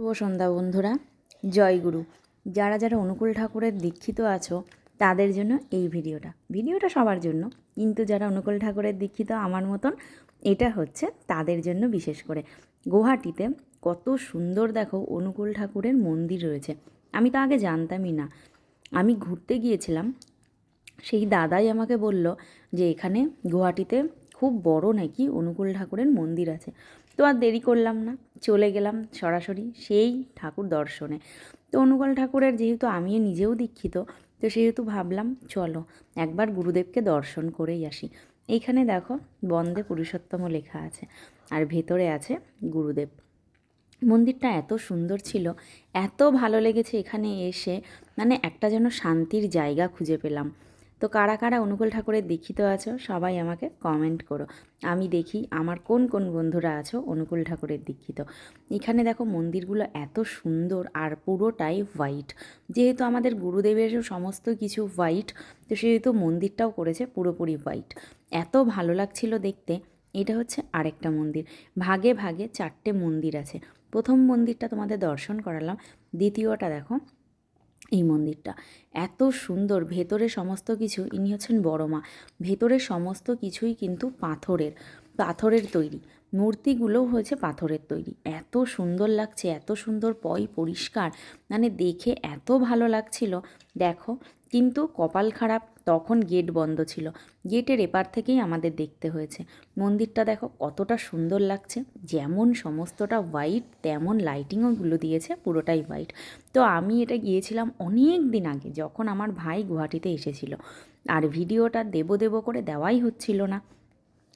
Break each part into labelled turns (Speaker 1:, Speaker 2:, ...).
Speaker 1: শুভ সন্ধ্যা বন্ধুরা, জয়গুরু। যারা যারা অনুকূল ঠাকুরের দীক্ষিত আছো তাদের জন্য এই ভিডিওটা সবার জন্য, কিন্তু যারা অনুকূল ঠাকুরের দীক্ষিত আমার মতন, এটা হচ্ছে তাদের জন্য বিশেষ করে। গুয়াহাটিতে কত সুন্দর দেখো অনুকূল ঠাকুরের মন্দির রয়েছে। আমি তো আগে জানতামই না। আমি ঘুরতে গিয়েছিলাম, সেই দাদাই আমাকে বলল যে এখানে গুয়াহাটিতে খুব বড় নাকি অনুকূল ঠাকুরের মন্দির আছে। তো আর দেরি করলাম না, চলে গেলাম সরাসরি সেই ঠাকুর দর্শনে। তো অনুকূল ঠাকুরের যেহেতু আমিও নিজেও দীক্ষিত, তো সেহেতু ভাবলাম চলো একবার গুরুদেবকে দর্শন করেই আসি। এইখানে দেখো বন্দে পুরুষোত্তম লেখা আছে, আর ভেতরে আছে গুরুদেব। মন্দিরটা এত সুন্দর ছিল, এত ভালো লেগেছে এখানে এসে, মানে একটা যেন শান্তির জায়গা খুঁজে পেলাম। তো কারা কারা অনুকূল ঠাকুরের দীক্ষিত আছো সবাই আমাকে কমেন্ট করো, আমি দেখি আমার কোন কোন বন্ধুরা আছো অনুকূল ঠাকুরের দীক্ষিত। এখানে দেখো মন্দিরগুলো এত সুন্দর আর পুরোটাই হোয়াইট, যেহেতু আমাদের গুরুদেবেরও সমস্ত কিছু হোয়াইট, তো সেহেতু মন্দিরটাও করেছে পুরোপুরি হোয়াইট। এত ভালো লাগছিল দেখতে। এটা হচ্ছে আরেকটা মন্দির, ভাগে ভাগে 4টে মন্দির আছে। প্রথম মন্দিরটা তোমাদের দর্শন করালাম, দ্বিতীয়টা দেখো এই মন্দিরটা এত সুন্দর। ভেতরে সমস্ত কিছু, ইনি হচ্ছেন বড় মা, ভেতরে সমস্ত কিছুই কিন্তু পাথরের তৈরি। মূর্তিগুলোও হয়েছে পাথরের তৈরি। এত সুন্দর লাগছে, এত সুন্দর পরিষ্কার, মানে দেখে এত ভালো লাগছিল। দেখো, কিন্তু কপাল খারাপ, তখন গেট বন্ধ ছিল। গেটের এপার থেকেই আমাদের দেখতে হয়েছে। মন্দিরটা দেখো কতটা সুন্দর লাগছে, যেমন সমস্তটা হোয়াইট তেমন লাইটিংওগুলো দিয়েছে পুরোটাই হোয়াইট। তো আমি এটা গিয়েছিলাম অনেক দিন আগে, যখন আমার ভাই গুয়াহাটিতে এসেছিল, আর ভিডিওটা দেবো করে দেওয়াই হচ্ছিল না।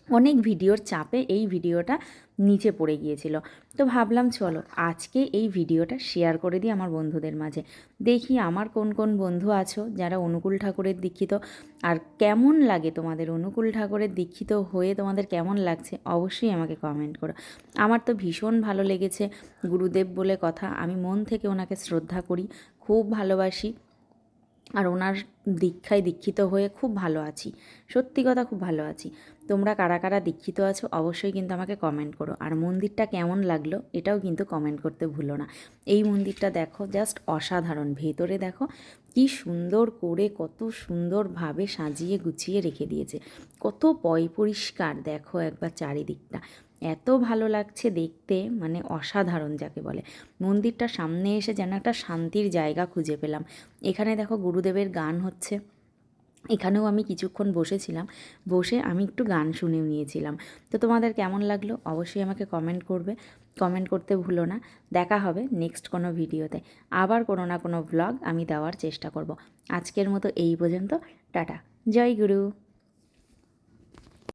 Speaker 1: অনেক ভিডিওর চাপে এই ভিডিওটা নিচে পড়ে গিয়েছিল। তো ভাবলাম চলো আজকে এই ভিডিওটা শেয়ার করে দিই আমার বন্ধুদের মাঝে। দেখি আমার কোন কোন বন্ধু আছো যারা অনুকূল ঠাকুরের দীক্ষিত, আর কেমন লাগে তোমাদের অনুকূল ঠাকুরের দীক্ষিত হয়ে, তোমাদের কেমন লাগছে অবশ্যই আমাকে কমেন্ট করো। আমার তো ভীষণ ভালো লেগেছে। গুরুদেব বলে কথা, আমি মন থেকে ওনাকে শ্রদ্ধা করি, খুব ভালোবাসি, আর ওনার দীক্ষায় দীক্ষিত হয়ে খুব ভালো আছি। সত্যি কথা, খুব ভালো আছি। তোমরা কারা কারা দীক্ষিত আছো অবশ্যই কিন্তু আমাকে কমেন্ট করো, আর মন্দিরটা কেমন লাগলো এটাও কিন্তু কমেন্ট করতে ভুলো না। এই মন্দিরটা দেখো জাস্ট অসাধারণ। ভেতরে দেখো কি সুন্দর করে, কত সুন্দরভাবে সাজিয়ে গুছিয়ে রেখে দিয়েছে, কত পরিষ্কার। দেখো একবার চারিদিকটা, এত ভালো লাগছে দেখতে, মানে অসাধারণ যাকে বলে। মন্দিরটার সামনে এসে যেন একটা শান্তির জায়গা খুঁজে পেলাম। এখানে দেখো গুরুদেবের গান হচ্ছে, এখানেও আমি কিছুক্ষণ বসেছিলাম, বসে আমি একটু গান শুনেও নিয়েছিলাম। তো তোমাদের কেমন লাগলো অবশ্যই আমাকে কমেন্ট করবে, কমেন্ট করতে ভুলো না। দেখা হবে নেক্সট কোনো ভিডিওতে, আবার কোনো না কোনো ভ্লগ আমি দেওয়ার চেষ্টা করব। আজকের মতো এই পর্যন্ত, টাটা, জয় গুরু।